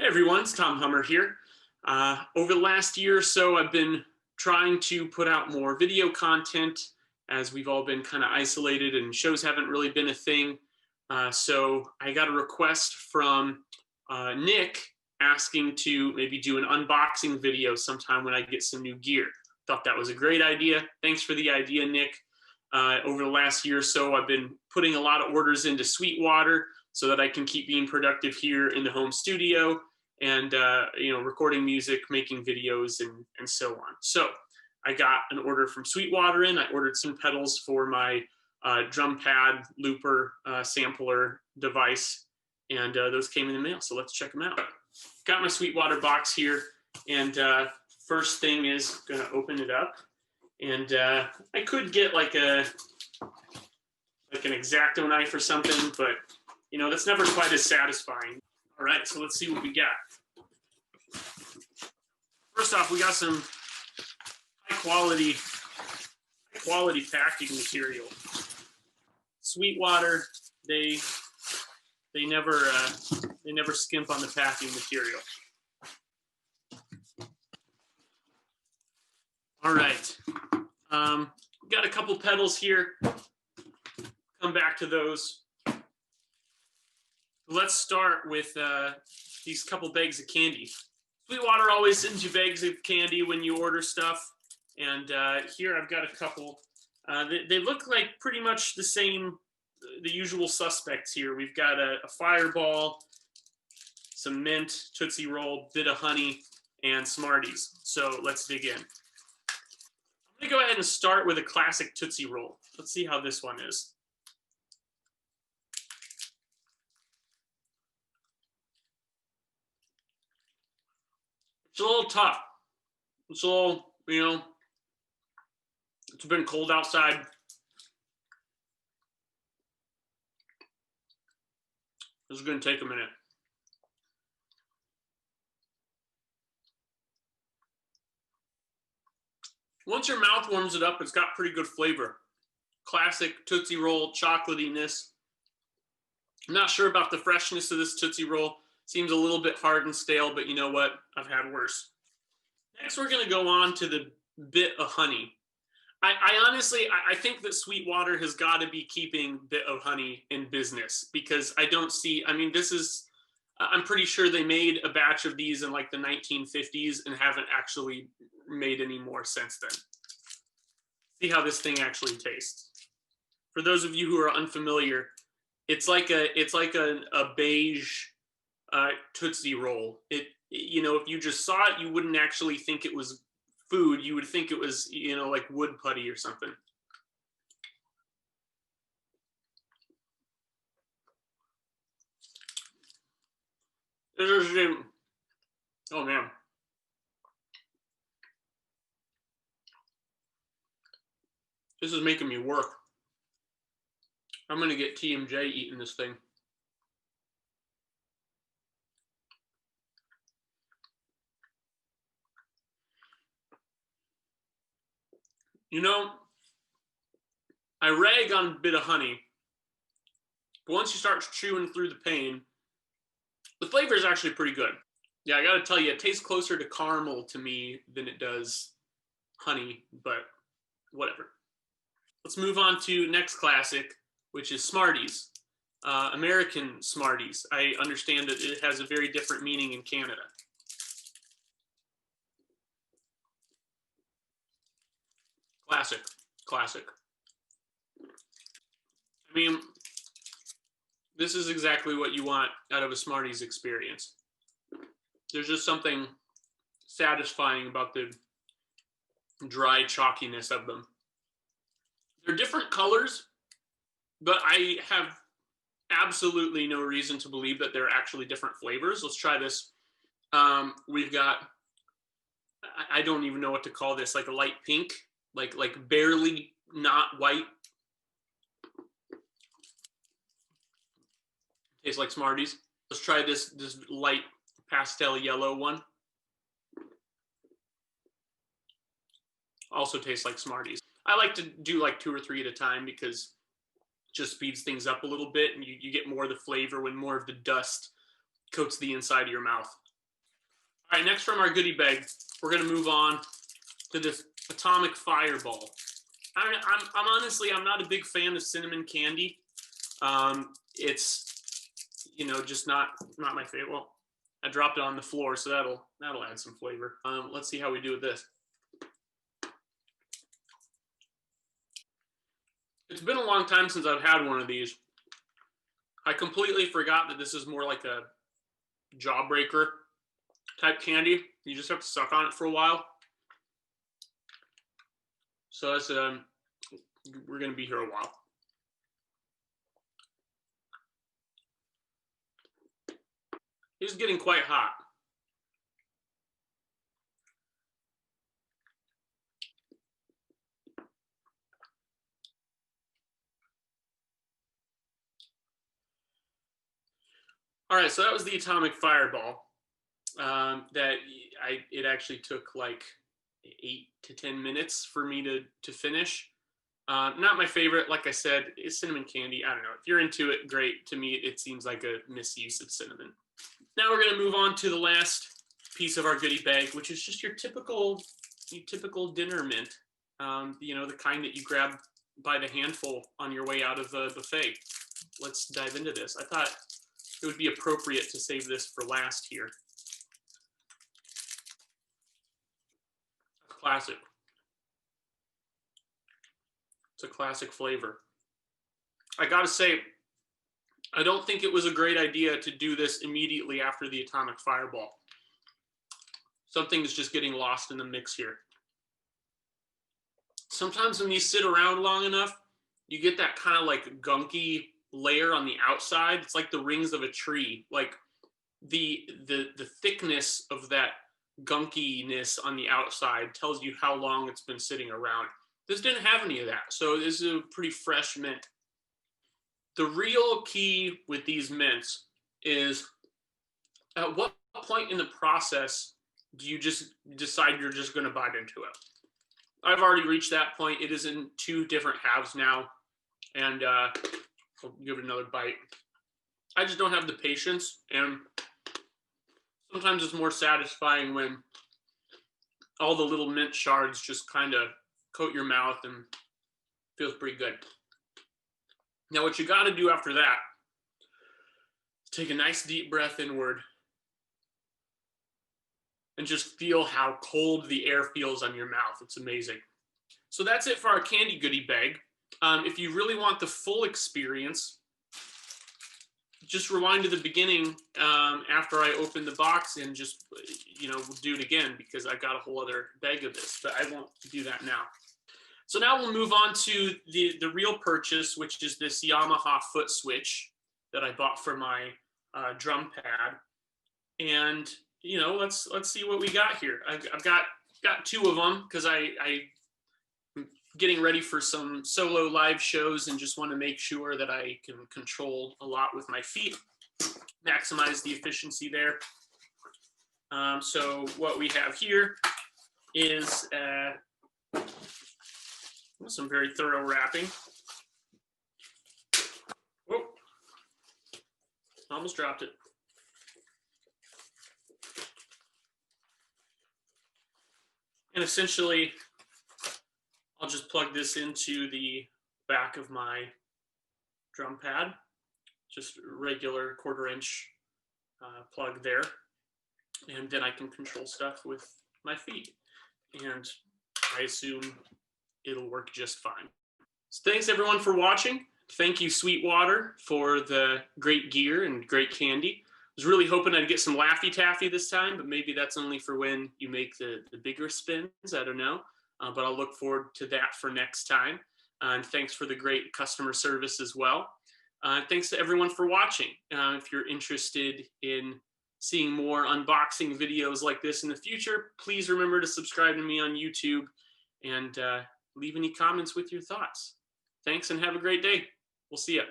Hey everyone, it's Tom Hummer here. Over the last year or so, I've been trying to put out more video content as we've all been kind of isolated and shows haven't really been a thing. So I got a request from Nick asking to maybe do an unboxing video sometime when I get some new gear. Thought that was a great idea. Thanks for the idea, Nick. Over the last year or so, I've been putting a lot of orders into Sweetwater so that I can keep being productive here in the home studio and recording music, making videos, and so on. So I got an order from Sweetwater in. I ordered some pedals for my drum pad looper sampler device, and those came in the mail. So let's check them out. Got my Sweetwater box here, and first thing is gonna open it up, and I could get like an X-Acto knife or something, but that's never quite as satisfying. All right, so let's see what we got. First off, we got some high quality packing material. Sweetwater, they never skimp on the packing material. All right, got a couple pedals here. Come back to those. Let's start with these couple bags of candy. Sweetwater always sends you bags of candy when you order stuff, and here I've got a couple. They look like pretty much the same, the usual suspects here. We've got a Fireball, some mint, Tootsie Roll, bit of honey, and Smarties. So let's dig in. I'm gonna go ahead and start with a classic Tootsie Roll. Let's see how this one is. It's a little tough. It's a little, it's been cold outside. This is going to take a minute. Once your mouth warms it up, it's got pretty good flavor. Classic Tootsie Roll chocolatiness. I'm not sure about the freshness of this Tootsie Roll. Seems a little bit hard and stale, but you know what? I've had worse. Next, we're going to go on to the bit of honey. I honestly think that Sweetwater has got to be keeping bit of honey in business, because I don't see, I'm pretty sure they made a batch of these in like the 1950s and haven't actually made any more since then. See how this thing actually tastes. For those of you who are unfamiliar, it's like a beige Tootsie Roll. If you just saw it, you wouldn't actually think it was food. You would think it was, like wood putty or something. Oh man. This is making me work. I'm gonna get TMJ eating this thing. I rag on a bit of honey, but once you start chewing through the pain, the flavor is actually pretty good. Yeah, I gotta tell you, it tastes closer to caramel to me than it does honey, but whatever. Let's move on to next classic, which is Smarties. American Smarties. I understand that it has a very different meaning in Canada. Classic. I mean, this is exactly what you want out of a Smarties experience. There's just something satisfying about the dry chalkiness of them. They're different colors, but I have absolutely no reason to believe that they're actually different flavors. Let's try this. We've got, I don't even know what to call this, like a light pink, like barely not white. Tastes like Smarties. Let's try this light pastel yellow one. Also tastes like Smarties. I like to do like 2 or 3 at a time because it just speeds things up a little bit, and you get more of the flavor when more of the dust coats the inside of your mouth. All right, next from our goodie bag, we're going to move on to this Atomic Fireball. I'm honestly, I'm not a big fan of cinnamon candy. It's, you know, just not my favorite. Well, I dropped it on the floor, so that'll add some flavor. Let's see how we do with this. It's been a long time since I've had one of these. I completely forgot that this is more like a jawbreaker type candy. You just have to suck on it for a while. So that's we're gonna be here a while. It's getting quite hot. All right, so that was the Atomic Fireball. It actually took like 8 to 10 minutes for me to finish. Not my favorite, like I said, is cinnamon candy. I don't know. If you're into it, great. To me, it seems like a misuse of cinnamon. Now we're going to move on to the last piece of our goodie bag, which is just your typical dinner mint. You know, the kind that you grab by the handful on your way out of the buffet. Let's dive into this. I thought it would be appropriate to save this for last here. Classic. It's a classic flavor. I gotta say, I don't think it was a great idea to do this immediately after the Atomic Fireball. Something's just getting lost in the mix here. Sometimes when these sit around long enough, you get that kind of like gunky layer on the outside. It's like the rings of a tree. Like the thickness of that gunkiness on the outside tells you how long it's been sitting around. This didn't have any of that, so this is a pretty fresh mint. The real key with these mints is at what point in the process do you just decide you're just going to bite into it? I've already reached that point. It is in 2 different halves now, and I'll give it another bite. I just don't have the patience, and sometimes it's more satisfying when all the little mint shards just kind of coat your mouth and feels pretty good. Now what you got to do after that is take a nice deep breath inward and just feel how cold the air feels on your mouth. It's amazing. So that's it for our candy goodie bag. If you really want the full experience, just rewind to the beginning after I open the box and just, you know, we'll do it again because I got a whole other bag of this, but I won't do that now. So now we'll move on to the real purchase, which is this Yamaha foot switch that I bought for my drum pad. And, you know, let's see what we got here. I've got 2 of them because I'm getting ready for some solo live shows and just want to make sure that I can control a lot with my feet, maximize the efficiency there. So what we have here is some very thorough wrapping. Whoa, almost dropped it. And essentially, I'll just plug this into the back of my drum pad, just regular 1/4-inch plug there. And then I can control stuff with my feet. And I assume it'll work just fine. So thanks everyone for watching. Thank you Sweetwater for the great gear and great candy. I was really hoping I'd get some Laffy Taffy this time, but maybe that's only for when you make the bigger spins. I don't know, but I'll look forward to that for next time. And thanks for the great customer service as well. Thanks to everyone for watching. If you're interested in seeing more unboxing videos like this in the future, please remember to subscribe to me on YouTube and leave any comments with your thoughts. Thanks and have a great day. We'll see you.